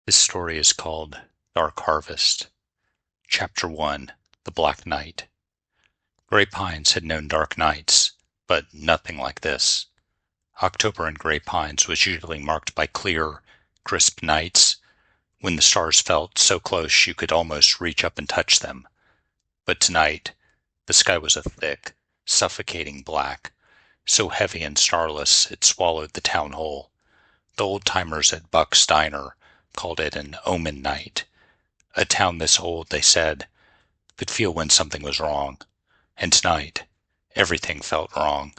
This story is called Dark Harvest. Chapter 1, The Black Night. Grey Pines had known dark nights, but nothing like this. October in Grey Pines was usually marked by clear, crisp nights, when the stars felt so close you could almost reach up and touch them. But tonight, the sky was a thick, suffocating black, so heavy and starless it swallowed the town whole. The old-timers at Buck's Diner called it an omen night. A town this old, they said, could feel when something was wrong. And tonight, everything felt wrong.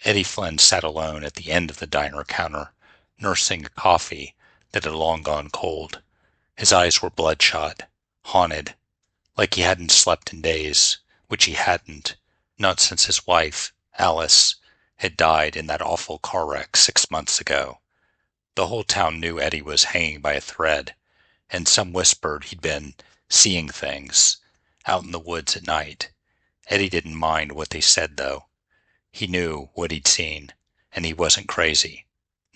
Eddie Flynn sat alone at the end of the diner counter, nursing a coffee that had long gone cold. His eyes were bloodshot, haunted, like he hadn't slept in days, which he hadn't, not since his wife, Alice, had died in that awful car wreck 6 months ago. The whole town knew Eddie was hanging by a thread, and some whispered he'd been seeing things out in the woods at night. Eddie didn't mind what they said, though. He knew what he'd seen, and he wasn't crazy.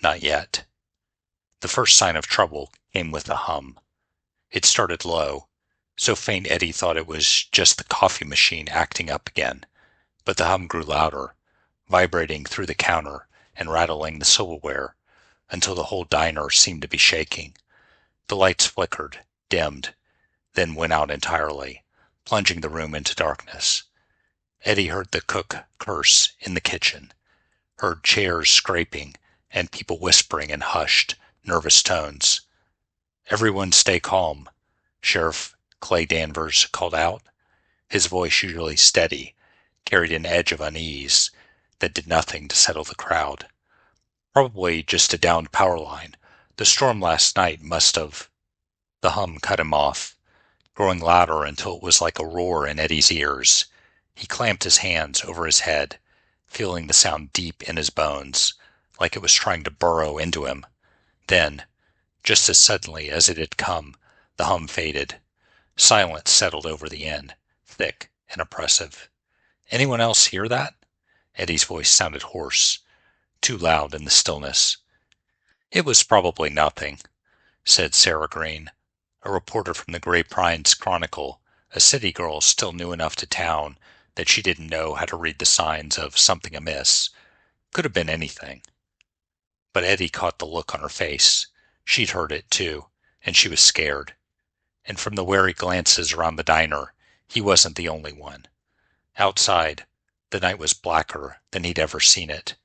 Not yet. The first sign of trouble came with a hum. It started low, so faint Eddie thought it was just the coffee machine acting up again. But the hum grew louder, vibrating through the counter and rattling the silverware, until the whole diner seemed to be shaking. The lights flickered, dimmed, then went out entirely, plunging the room into darkness. Eddie heard the cook curse in the kitchen, heard chairs scraping and people whispering in hushed, nervous tones. "Everyone stay calm," Sheriff Clay Danvers called out. His voice, usually steady, carried an edge of unease that did nothing to settle the crowd. Probably just a downed power line. The storm last night must have... The hum cut him off, growing louder until it was like a roar in Eddie's ears. He clamped his hands over his head, feeling the sound deep in his bones, like it was trying to burrow into him. Then, just as suddenly as it had come, the hum faded. Silence settled over the inn, thick and oppressive. "Anyone else hear that?" Eddie's voice sounded hoarse, too loud in the stillness. "It was probably nothing," said Sarah Green, a reporter from the Grey Pines Chronicle, a city girl still new enough to town that she didn't know how to read the signs of something amiss. Could have been anything. But Eddie caught the look on her face. She'd heard it, too, and she was scared. And from the wary glances around the diner, he wasn't the only one. Outside, the night was blacker than he'd ever seen it,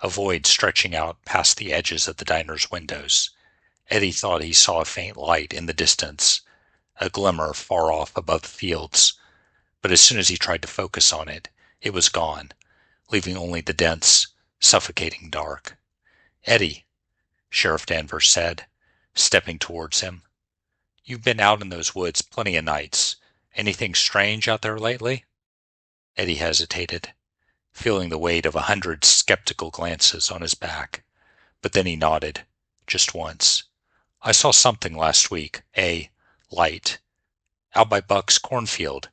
a void stretching out past the edges of the diner's windows. Eddie thought he saw a faint light in the distance, a glimmer far off above the fields, but as soon as he tried to focus on it, it was gone, leaving only the dense, suffocating dark. "Eddie," Sheriff Danvers said, stepping towards him, "you've been out in those woods plenty of nights. Anything strange out there lately?" Eddie hesitated, feeling the weight of 100 skeptical glances on his back. But then he nodded, just once. "I saw something last week, a light, out by Buck's cornfield.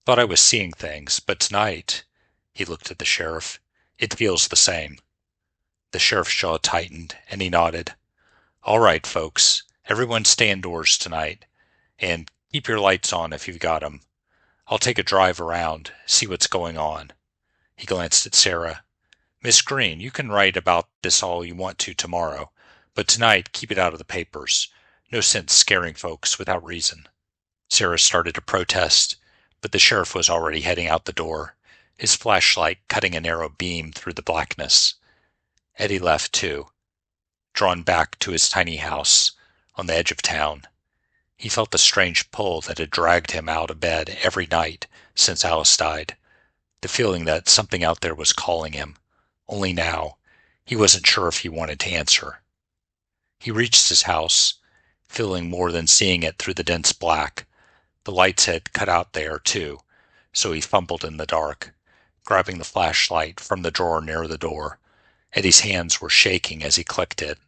Thought I was seeing things, but tonight," he looked at the sheriff, "it feels the same." The sheriff's jaw tightened, and he nodded. "All right, folks, everyone stay indoors tonight, and keep your lights on if you've got 'em. I'll take a drive around, see what's going on." He glanced at Sarah. "Miss Green, you can write about this all you want to tomorrow, but tonight keep it out of the papers. No sense scaring folks without reason." Sarah started to protest, but the sheriff was already heading out the door, his flashlight cutting a narrow beam through the blackness. Eddie left too, drawn back to his tiny house on the edge of town. He felt the strange pull that had dragged him out of bed every night since Alice died, the feeling that something out there was calling him, only now he wasn't sure if he wanted to answer. He reached his house, feeling more than seeing it through the dense black. The lights had cut out there, too, so he fumbled in the dark, grabbing the flashlight from the drawer near the door. Eddie's hands were shaking as he clicked it,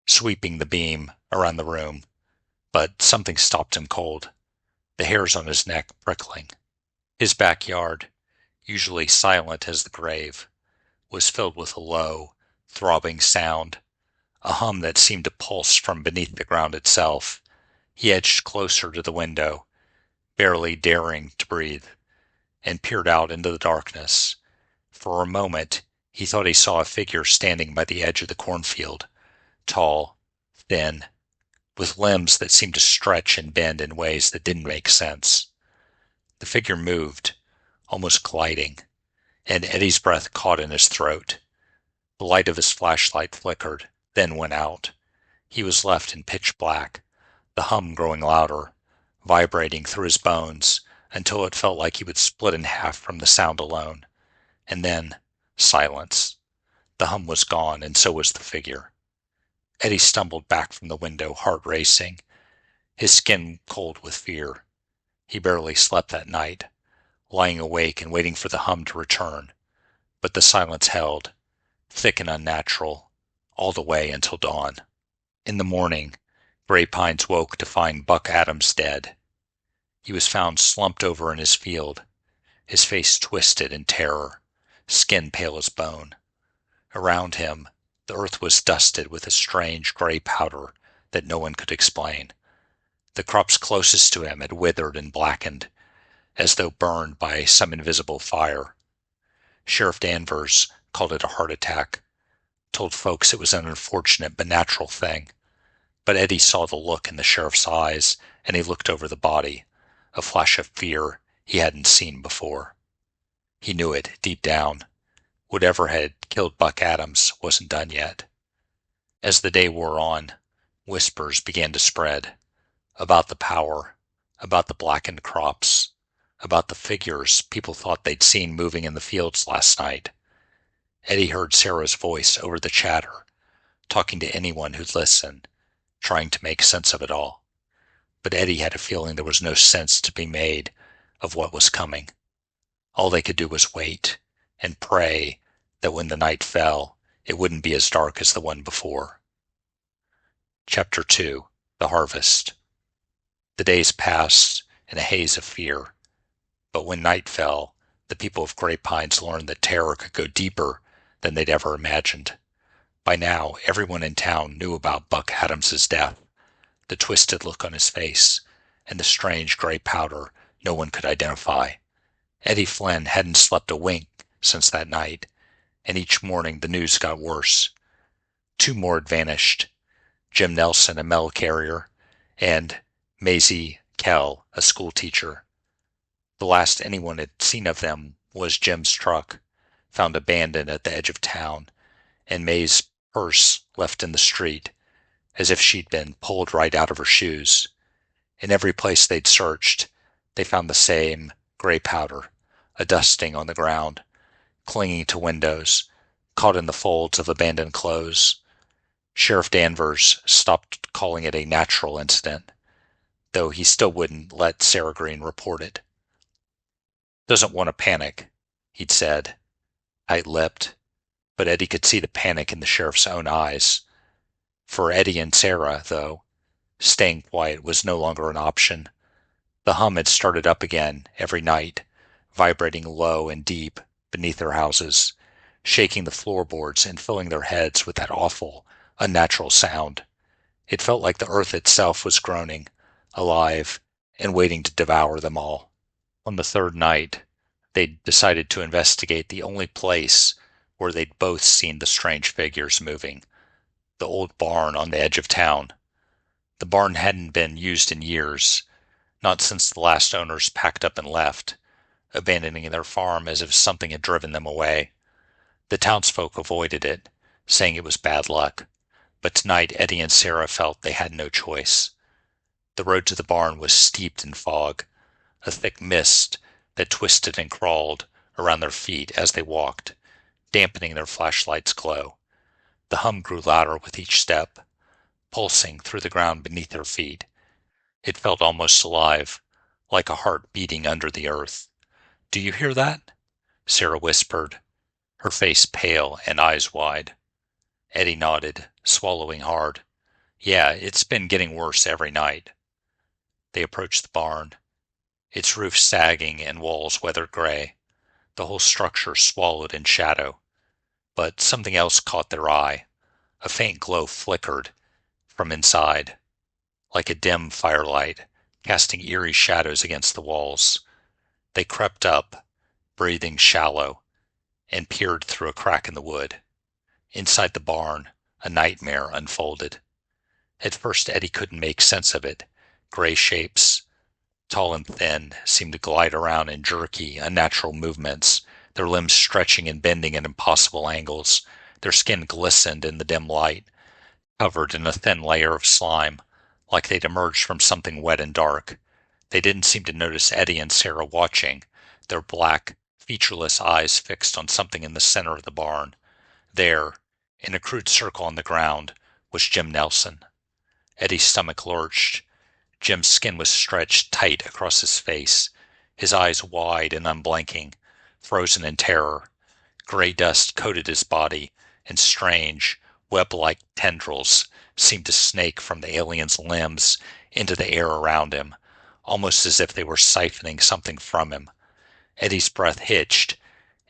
sweeping the beam around the room. But something stopped him cold, the hairs on his neck prickling. His backyard, usually silent as the grave, was filled with a low, throbbing sound, a hum that seemed to pulse from beneath the ground itself. He edged closer to the window, barely daring to breathe, and peered out into the darkness. For a moment, he thought he saw a figure standing by the edge of the cornfield, tall, thin, with limbs that seemed to stretch and bend in ways that didn't make sense. The figure moved, almost gliding, and Eddie's breath caught in his throat. The light of his flashlight flickered, then went out. He was left in pitch black, the hum growing louder, vibrating through his bones until it felt like he would split in half from the sound alone. And then, silence. The hum was gone, and so was the figure. Eddie stumbled back from the window, heart racing, his skin cold with fear. He barely slept that night, lying awake and waiting for the hum to return. But the silence held, thick and unnatural, all the way until dawn. In the morning, Gray Pines woke to find Buck Adams dead. He was found slumped over in his field, his face twisted in terror, skin pale as bone. Around him, the earth was dusted with a strange gray powder that no one could explain. The crops closest to him had withered and blackened, as though burned by some invisible fire. Sheriff Danvers called it a heart attack, told folks it was an unfortunate but natural thing. But Eddie saw the look in the sheriff's eyes, and he looked over the body, a flash of fear he hadn't seen before. He knew it deep down. Whatever had killed Buck Adams wasn't done yet. As the day wore on, whispers began to spread about the power, about the blackened crops, about the figures people thought they'd seen moving in the fields last night. Eddie heard Sarah's voice over the chatter, talking to anyone who'd listen, trying to make sense of it all. But Eddie had a feeling there was no sense to be made of what was coming. All they could do was wait and pray that when the night fell, it wouldn't be as dark as the one before. Chapter 2. The Harvest. The days passed in a haze of fear, but when night fell, the people of Gray Pines learned that terror could go deeper than they'd ever imagined. By now, everyone in town knew about Buck Adams's death, the twisted look on his face, and the strange gray powder no one could identify. Eddie Flynn hadn't slept a wink since that night, and each morning the news got worse. 2 more had vanished, Jim Nelson, a mail carrier, and Maisie Kell, a school teacher. The last anyone had seen of them was Jim's truck, found abandoned at the edge of town, and May's purse left in the street, as if she'd been pulled right out of her shoes. In every place they'd searched, they found the same gray powder, a dusting on the ground, clinging to windows, caught in the folds of abandoned clothes. Sheriff Danvers stopped calling it a natural incident, though he still wouldn't let Sarah Green report it. "Doesn't want to panic," he'd said, tight-lipped, but Eddie could see the panic in the sheriff's own eyes. For Eddie and Sarah, though, staying quiet was no longer an option. The hum had started up again every night, vibrating low and deep beneath their houses, shaking the floorboards and filling their heads with that awful, unnatural sound. It felt like the earth itself was groaning, alive, and waiting to devour them all. On the 3rd night, they decided to investigate the only place where they'd both seen the strange figures moving, the old barn on the edge of town. The barn hadn't been used in years, not since the last owners packed up and left, abandoning their farm as if something had driven them away. The townsfolk avoided it, saying it was bad luck, but tonight Eddie and Sarah felt they had no choice. The road to the barn was steeped in fog, a thick mist that twisted and crawled around their feet as they walked, dampening their flashlights' glow. The hum grew louder with each step, pulsing through the ground beneath their feet. It felt almost alive, like a heart beating under the earth. "Do you hear that?" Sarah whispered, her face pale and eyes wide. Eddie nodded, swallowing hard. "Yeah, it's been getting worse every night." They approached the barn, its roof sagging and walls weathered gray, the whole structure swallowed in shadow. But something else caught their eye, A faint glow flickered from inside, like a dim firelight, casting eerie shadows against the walls. They crept up, breathing shallow, and peered through a crack in the wood. Inside the barn, a nightmare unfolded. At first, Eddie couldn't make sense of it. Gray shapes, tall and thin, seemed to glide around in jerky, unnatural movements, their limbs stretching and bending at impossible angles. Their skin glistened in the dim light, covered in a thin layer of slime, like they'd emerged from something wet and dark. They didn't seem to notice Eddie and Sarah watching, their black, featureless eyes fixed on something in the center of the barn. There, in a crude circle on the ground, was Jim Nelson. Eddie's stomach lurched. Jim's skin was stretched tight across his face, his eyes wide and unblinking, frozen in terror. Gray dust coated his body, and strange, web-like tendrils seemed to snake from the alien's limbs into the air around him, almost as if they were siphoning something from him. Eddie's breath hitched,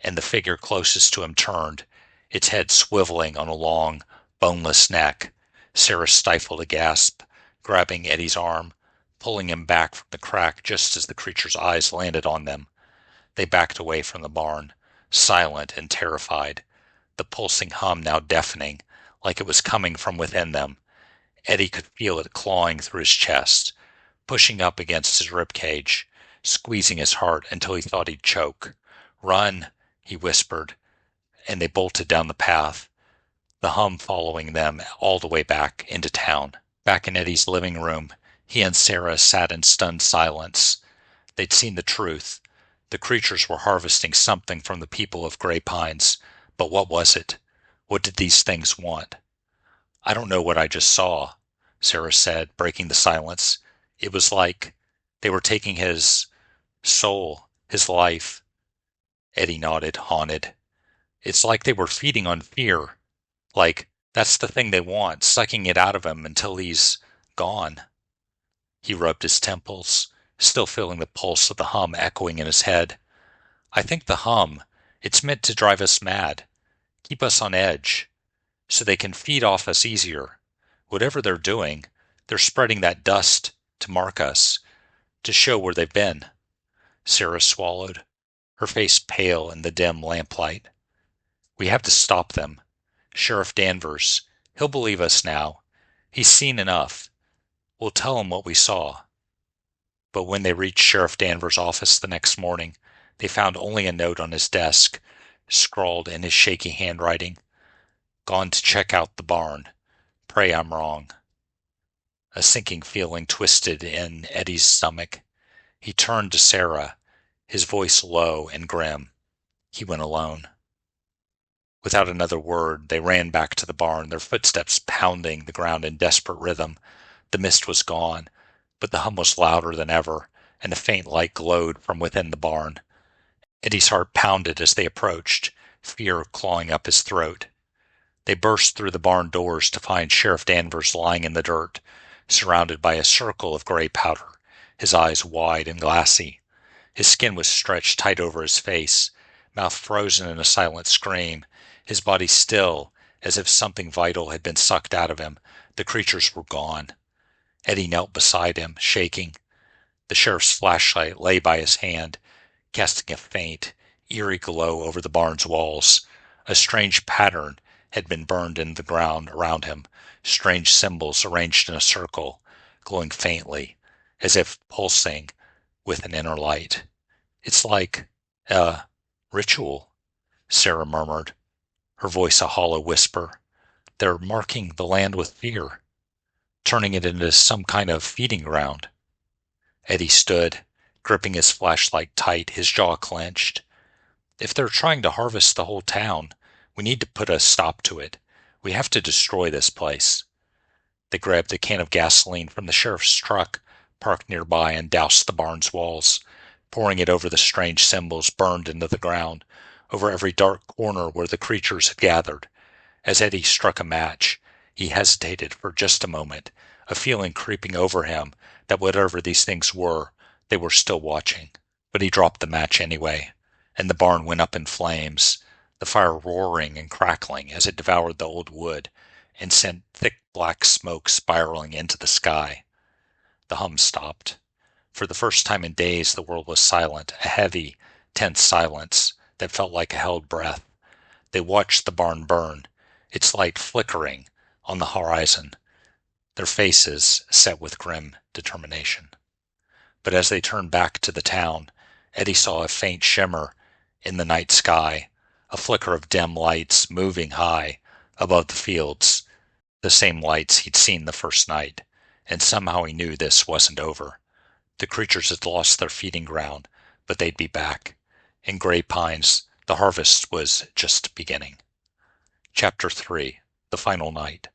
and the figure closest to him turned, its head swiveling on a long, boneless neck. Sarah stifled a gasp, grabbing Eddie's arm, pulling him back from the crack just as the creature's eyes landed on them. They backed away from the barn, silent and terrified, the pulsing hum now deafening, like it was coming from within them. Eddie could feel it clawing through his chest, pushing up against his ribcage, squeezing his heart until he thought he'd choke. "Run," he whispered, and they bolted down the path, the hum following them all the way back into town. Back in Eddie's living room, he and Sarah sat in stunned silence. They'd seen the truth. The creatures were harvesting something from the people of Gray Pines, but what was it? What did these things want? "I don't know what I just saw," Sarah said, breaking the silence. "It was like they were taking his soul, his life." Eddie nodded, haunted. "It's like they were feeding on fear. Like, that's the thing they want, sucking it out of him until he's gone." He rubbed his temples, still feeling the pulse of the hum echoing in his head. "I think the hum, it's meant to drive us mad, keep us on edge, so they can feed off us easier. Whatever they're doing, they're spreading that dust to mark us, to show where they've been." Sarah swallowed, her face pale in the dim lamplight. "We have to stop them. Sheriff Danvers, he'll believe us now. He's seen enough. We'll tell him what we saw." But when they reached Sheriff Danvers' office the next morning, they found only a note on his desk, scrawled in his shaky handwriting. "Gone to check out the barn. Pray I'm wrong." A sinking feeling twisted in Eddie's stomach. He turned to Sarah, his voice low and grim. He went alone. Without another word, they ran back to the barn, their footsteps pounding the ground in desperate rhythm. The mist was gone, but the hum was louder than ever, and a faint light glowed from within the barn. Eddie's heart pounded as they approached, fear clawing up his throat. They burst through the barn doors to find Sheriff Danvers lying in the dirt, surrounded by a circle of gray powder, his eyes wide and glassy. His skin was stretched tight over his face, mouth frozen in a silent scream, his body still, as if something vital had been sucked out of him. The creatures were gone. Eddie knelt beside him, shaking. The sheriff's flashlight lay by his hand, casting a faint, eerie glow over the barn's walls. A strange pattern had been burned into the ground around him, strange symbols arranged in a circle, glowing faintly, as if pulsing with an inner light. "It's like a ritual," Sarah murmured, her voice a hollow whisper. "They're marking the land with fear, turning it into some kind of feeding ground." Eddie stood, gripping his flashlight tight, his jaw clenched. "If they're trying to harvest the whole town, we need to put a stop to it. We have to destroy this place." They grabbed a can of gasoline from the sheriff's truck, parked nearby, and doused the barn's walls, pouring it over the strange symbols burned into the ground, over every dark corner where the creatures had gathered. As Eddie struck a match, he hesitated for just a moment, a feeling creeping over him that whatever these things were, they were still watching. But he dropped the match anyway, and the barn went up in flames, the fire roaring and crackling as it devoured the old wood, and sent thick black smoke spiraling into the sky. The hum stopped. For the first time in days, the world was silent, a heavy, tense silence that felt like a held breath. They watched the barn burn, its light flickering on the horizon, their faces set with grim determination. But as they turned back to the town, Eddie saw a faint shimmer in the night sky, a flicker of dim lights moving high above the fields, the same lights he'd seen the first night, and somehow he knew this wasn't over. The creatures had lost their feeding ground, but they'd be back. In Gray Pines, the harvest was just beginning. Chapter 3. The Final Night.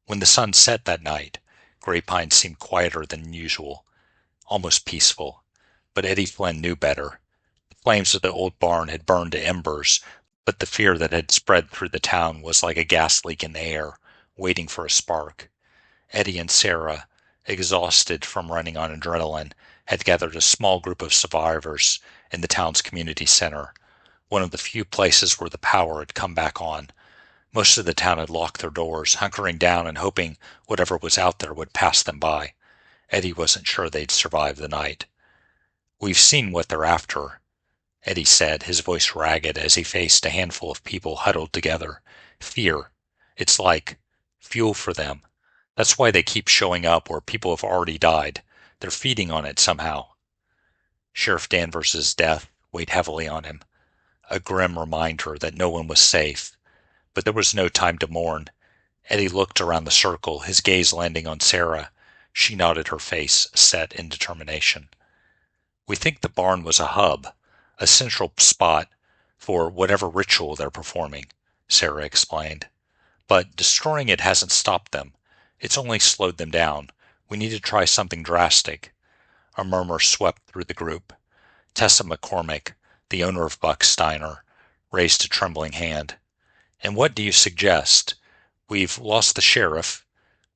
When the sun set that night, Gray Pines seemed quieter than usual, almost peaceful. But Eddie Flynn knew better. The flames of the old barn had burned to embers, but the fear that had spread through the town was like a gas leak in the air, waiting for a spark. Eddie and Sarah, exhausted from running on adrenaline, had gathered a small group of survivors in the town's community center, one of the few places where the power had come back on. Most of the town had locked their doors, hunkering down and hoping whatever was out there would pass them by. Eddie wasn't sure they'd survive the night. "We've seen what they're after," Eddie said, his voice ragged as he faced a handful of people huddled together. "Fear. It's like fuel for them. That's why they keep showing up where people have already died. They're feeding on it somehow." Sheriff Danvers's death weighed heavily on him, a grim reminder that no one was safe. But there was no time to mourn. Eddie looked around the circle, his gaze landing on Sarah. She nodded, her face set in determination. "We think the barn was a hub, a central spot for whatever ritual they're performing," Sarah explained. "But destroying it hasn't stopped them. It's only slowed them down. We need to try something drastic." A murmur swept through the group. Tessa McCormick, the owner of Buck Steiner, raised a trembling hand. "And what do you suggest? We've lost the sheriff.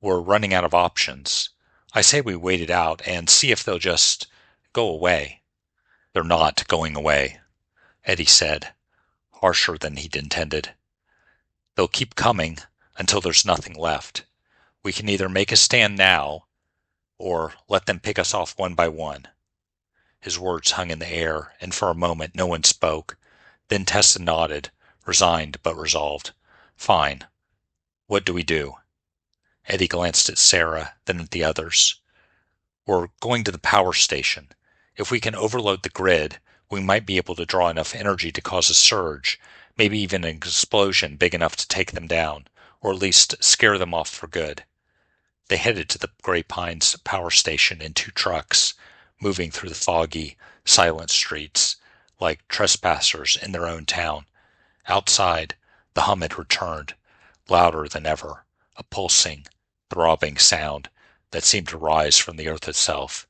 We're running out of options. I say we wait it out and see if they'll just go away." "They're not going away," Eddie said, harsher than he'd intended. "They'll keep coming until there's nothing left. We can either make a stand now or let them pick us off one by one." His words hung in the air, and for a moment no one spoke. Then Tessa nodded, resigned but resolved. "Fine. What do we do?" Eddie glanced at Sarah, then at the others. "We're going to the power station. If we can overload the grid, we might be able to draw enough energy to cause a surge, maybe even an explosion big enough to take them down, or at least scare them off for good." They headed to the Gray Pines power station in 2 trucks, moving through the foggy, silent streets like trespassers in their own town. Outside, the hum had returned, louder than ever, a pulsing, throbbing sound that seemed to rise from the earth itself.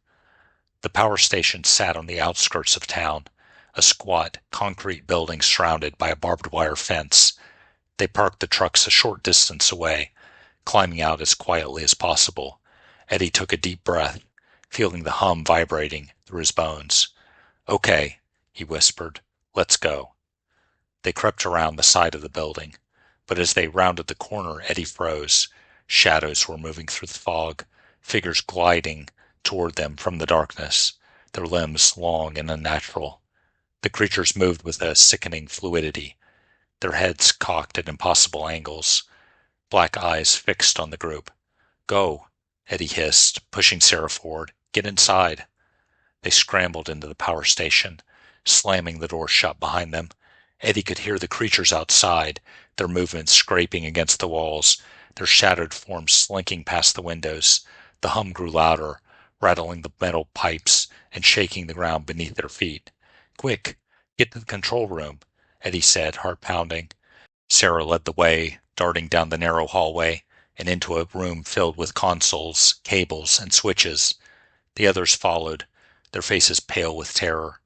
The power station sat on the outskirts of town, a squat, concrete building surrounded by a barbed wire fence. They parked the trucks a short distance away, climbing out as quietly as possible. Eddie took a deep breath, feeling the hum vibrating through his bones. "Okay," he whispered, "let's go." They crept around the side of the building, but as they rounded the corner, Eddie froze. Shadows were moving through the fog, figures gliding toward them from the darkness, their limbs long and unnatural. The creatures moved with a sickening fluidity, their heads cocked at impossible angles, black eyes fixed on the group. "Go," Eddie hissed, pushing Sarah forward. "Get inside." They scrambled into the power station, slamming the door shut behind them. Eddie could hear the creatures outside, their movements scraping against the walls, their shadowed forms slinking past the windows. The hum grew louder, rattling the metal pipes and shaking the ground beneath their feet. "Quick, get to the control room," Eddie said, heart pounding. Sarah led the way, darting down the narrow hallway and into a room filled with consoles, cables, and switches. The others followed, their faces pale with terror.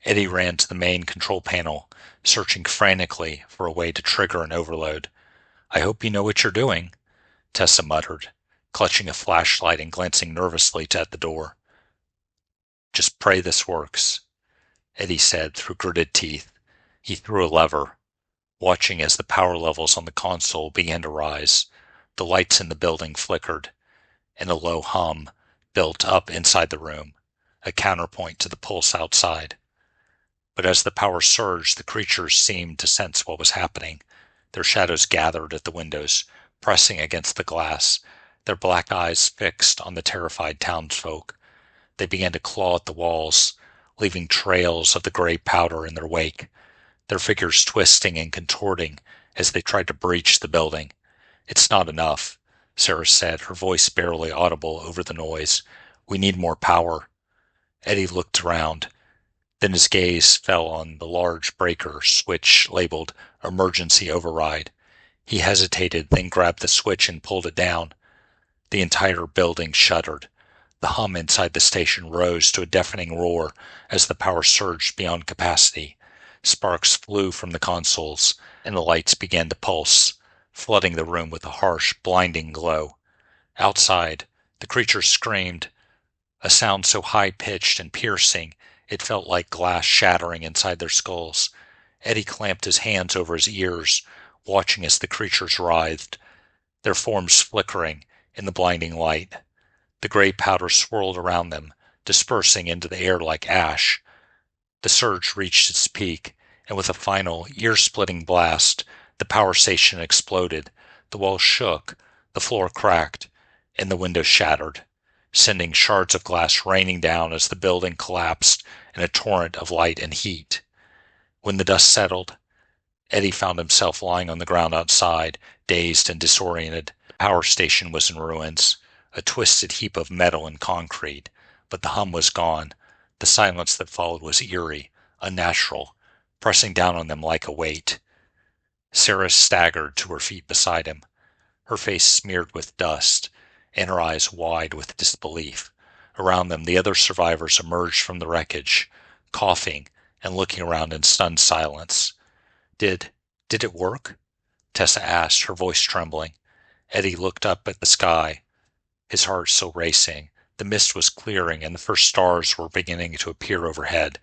Eddie ran to the main control panel, searching frantically for a way to trigger an overload. "I hope you know what you're doing," Tessa muttered, clutching a flashlight and glancing nervously at the door. "Just pray this works," Eddie said through gritted teeth. He threw a lever, watching as the power levels on the console began to rise. The lights in the building flickered, and a low hum built up inside the room, a counterpoint to the pulse outside. But as the power surged, the creatures seemed to sense what was happening. Their shadows gathered at the windows, pressing against the glass, their black eyes fixed on the terrified townsfolk. They began to claw at the walls, leaving trails of the gray powder in their wake, their figures twisting and contorting as they tried to breach the building. "It's not enough," Sarah said, her voice barely audible over the noise. "We need more power." Eddie looked around. Then his gaze fell on the large breaker switch labeled Emergency Override. He hesitated, then grabbed the switch and pulled it down. The entire building shuddered. The hum inside the station rose to a deafening roar as the power surged beyond capacity. Sparks flew from the consoles, and the lights began to pulse, flooding the room with a harsh, blinding glow. Outside, the creatures screamed, a sound so high-pitched and piercing it felt like glass shattering inside their skulls. Eddie clamped his hands over his ears, watching as the creatures writhed, their forms flickering in the blinding light. The gray powder swirled around them, dispersing into the air like ash. The surge reached its peak, and with a final, ear-splitting blast, the power station exploded. The walls shook, the floor cracked, and the windows shattered, sending shards of glass raining down as the building collapsed in a torrent of light and heat. When the dust settled, Eddie found himself lying on the ground outside, dazed and disoriented. The power station was in ruins, a twisted heap of metal and concrete, but the hum was gone. The silence that followed was eerie, unnatural, pressing down on them like a weight. Sarah staggered to her feet beside him, her face smeared with dust, and her eyes wide with disbelief. Around them, the other survivors emerged from the wreckage, coughing and looking around in stunned silence. Did it work?" Tessa asked, her voice trembling. Eddie looked up at the sky, his heart still racing. The mist was clearing, and the first stars were beginning to appear overhead.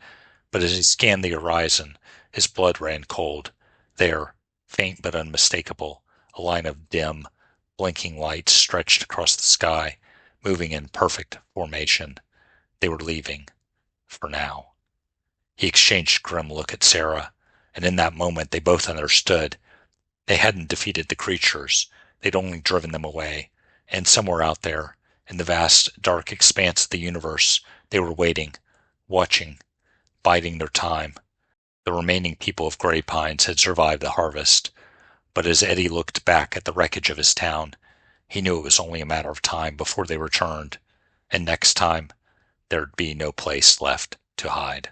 But as he scanned the horizon, his blood ran cold. There, faint but unmistakable, a line of dim, blinking lights stretched across the sky, moving in perfect formation. They were leaving, for now. He exchanged a grim look at Sarah, and in that moment they both understood. They hadn't defeated the creatures, they'd only driven them away. And somewhere out there, in the vast, dark expanse of the universe, they were waiting, watching, biding their time. The remaining people of Grey Pines had survived the harvest, but as Eddie looked back at the wreckage of his town, he knew it was only a matter of time before they returned, and next time there'd be no place left to hide.